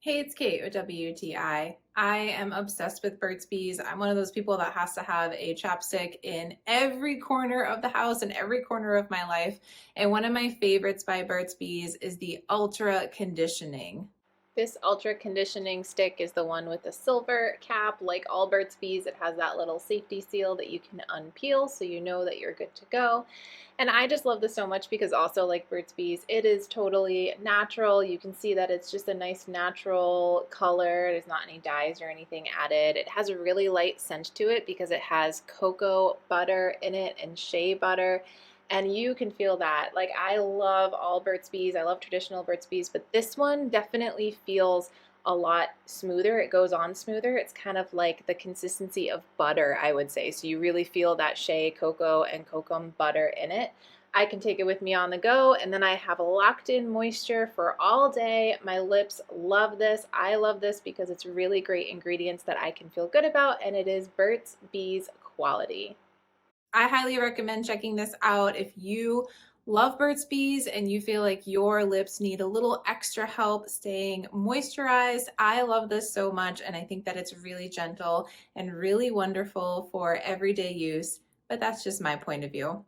Hey, it's Kate with WTI. I am obsessed with Burt's Bees. I'm one of those people that has to have a chapstick in every corner of the house and every corner of my life. And one of my favorites by Burt's Bees is the Ultra Conditioning. This ultra conditioning stick is the one with the silver cap. Like all Burt's Bees, it has that little safety seal that you can unpeel so you know that you're good to go. And I just love this so much because also like Burt's Bees, it is totally natural. You can see that it's just a nice natural color. There's not any dyes or anything added. It has a really light scent to it because it has cocoa butter in it and shea butter. And you can feel that. Like, I love all Burt's Bees. I love traditional Burt's Bees, but this one definitely feels a lot smoother. It goes on smoother. It's kind of like the consistency of butter, I would say. So you really feel that shea, cocoa, and kokum butter in it. I can take it with me on the go, and then I have locked in moisture for all day. My lips love this. I love this because it's really great ingredients that I can feel good about, and it is Burt's Bees quality. I highly recommend checking this out if you love Burt's Bees and you feel like your lips need a little extra help staying moisturized. I love this so much, and I think that it's really gentle and really wonderful for everyday use, but that's just my point of view.